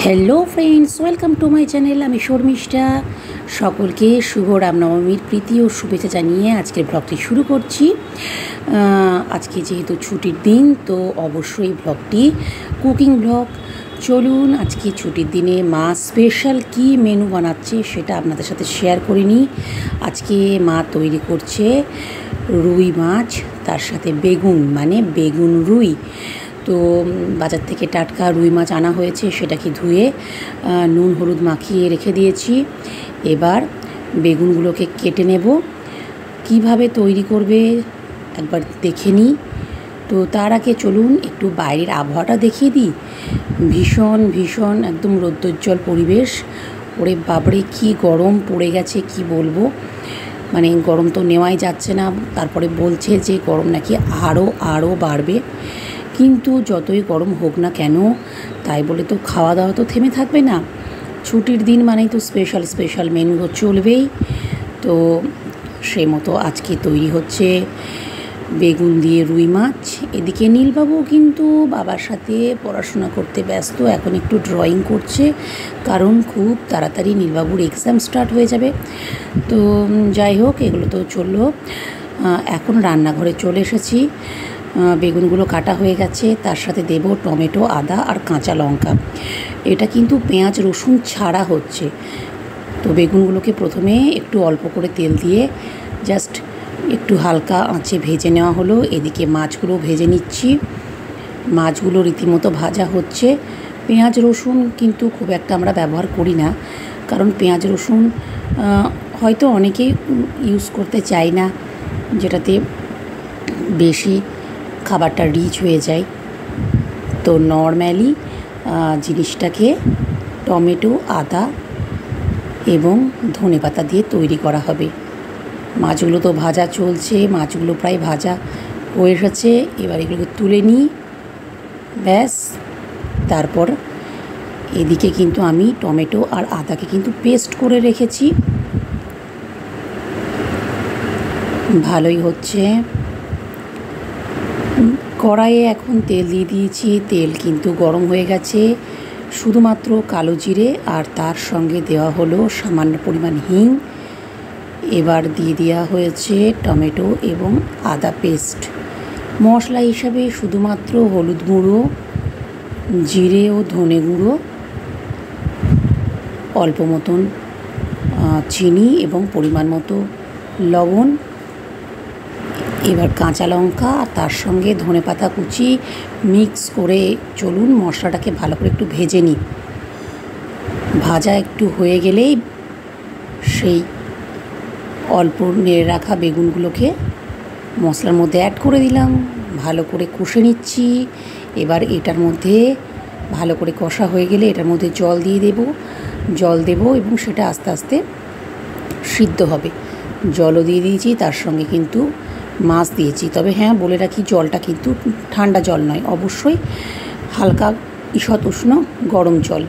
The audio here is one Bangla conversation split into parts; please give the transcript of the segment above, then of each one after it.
Hello friends, welcome to my channel. আমি শর্মিষ্ঠা। সকলকে শুভ রামনবমীর প্রীতি ও শুভেচ্ছা জানিয়ে আজকের ব্লগটি শুরু করছি। আজকে যেহেতু ছুটির দিন, তো অবশ্যই ব্লগটি কুকিং ব্লগ। চলুন আজকে ছুটির দিনে মা স্পেশাল কি মেনু বানাচ্ছে সেটা আপনাদের সাথে শেয়ার করে নিই। আজকে মা তৈরি করছে রুই মাছ, তার সাথে বেগুন, মানে বেগুন রুই। তো বাজার থেকে টাটকা রুই মাছ আনা হয়েছে, সেটাকে ধুয়ে নুন হলুদ মাখিয়ে রেখে দিয়েছি। এবার বেগুনগুলোকে কেটে নেব। কিভাবে তৈরি করবে একবার দেখে নিই। তো তার আগে চলুন একটু বাইরের আবহাওয়াটা দেখিয়ে দিই। ভীষণ ভীষণ একদম রৌদ্রোজ্জ্বল পরিবেশ। ওরে বাবরে কি গরম পড়ে গেছে, কি বলবো। মানে গরম তো নেওয়াই যাচ্ছে না। তারপরে বলছে যে গরম নাকি আরও বাড়বে। কিন্তু যতই গরম হোক না কেন, তাই বলে তো খাওয়া দাওয়া তো থেমে থাকবে না। ছুটির দিন মানেই তো স্পেশাল মেনু চলবেই। তো সেই মতো আজকে তৈরি হচ্ছে বেগুন দিয়ে রুই মাছ। এদিকে নীলবাবু কিন্তু বাবার সাথে পড়াশোনা করতে ব্যস্ত, এখন একটু ড্রয়িং করছে, কারণ খুব তাড়াতাড়ি নীলবাবুর এক্সাম স্টার্ট হয়ে যাবে। তো যাই হোক, এগুলো তো চললো। এখন রান্নাঘরে চলে এসেছি। বেগুনগুলো কাটা হয়ে গেছে, তার সাথে দেব টমেটো, আদা আর কাঁচা লঙ্কা। এটা কিন্তু পেঁয়াজ রসুন ছাড়া হচ্ছে। তো বেগুনগুলোকে প্রথমে একটু অল্প করে তেল দিয়ে জাস্ট একটু হালকা আঁচে ভেজে নেওয়া হলো। এদিকে মাছগুলো ভেজে নিচ্ছি। মাছগুলো রীতিমতো ভাজা হচ্ছে। পেঁয়াজ রসুন কিন্তু খুব একটা আমরা ব্যবহার করি না, কারণ পেঁয়াজ রসুন হয়তো অনেকেই ইউজ করতে চায় না, যেটাতে বেশি খাবারটা রিচ হয়ে যায়। তো নর্মালি জিনিসটাকে টমেটো, আদা এবং ধনেপাতা দিয়ে তৈরি করা হবে। মাছগুলো তো ভাজা চলছে, মাছগুলো প্রায় ভাজা হয়ে এসেছে। এবার এগুলোকে তুলে নিই, ব্যাস। তারপর এদিকে কিন্তু আমি টমেটো আর আদাকে কিন্তু পেস্ট করে রেখেছি। ভালোই হচ্ছে। কড়াইয়ে এখন তেল দিয়ে দিয়েছি। তেল কিন্তু গরম হয়ে গেছে। শুধুমাত্র কালো জিরে আর তার সঙ্গে দেওয়া হলো সামান্য পরিমাণ হিং। এবার দিয়ে দেওয়া হয়েছে টমেটো এবং আদা পেস্ট। মশলা হিসাবে শুধুমাত্র হলুদ গুঁড়ো, জিরে ও ধনে গুঁড়ো, অল্প মতন চিনি এবং পরিমাণ মতো লবণ। এবার কাঁচা লঙ্কা আর তার সঙ্গে ধনেপাতা কুচি মিক্স করে চলুন মশলাটাকে ভালো করে একটু ভেজে নিই। ভাজা একটু হয়ে গেলেই সেই অল্প নেড়ে রাখা বেগুনগুলোকে মশলার মধ্যে অ্যাড করে দিলাম। ভালো করে কষে নিচ্ছি। এবার এটার মধ্যে ভালো করে কষা হয়ে গেলে এটার মধ্যে জল দেব এবং সেটা আস্তে আস্তে সিদ্ধ হবে। জলও দিয়ে দিয়েছি, তার সঙ্গে কিন্তু মাছ দিয়েছি। তবে হ্যাঁ, বলে রাখি, জলটা কিন্তু ঠান্ডা জল নয়, অবশ্যই হালকা ঈষৎ উষ্ণ গরম জল।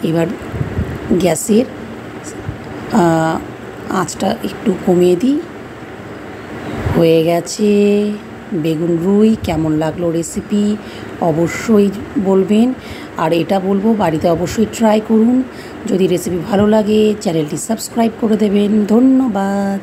এবার গ্যাসের আঁচটা একটু কমিয়ে দিই। হয়ে গেছে বেগুন রুই। কেমন লাগলো রেসিপি অবশ্যই বলবেন। আর এটা বলবো, বাড়িতে অবশ্যই ট্রাই করুন। যদি রেসিপি ভালো লাগে চ্যানেলটি সাবস্ক্রাইব করে দেবেন। ধন্যবাদ।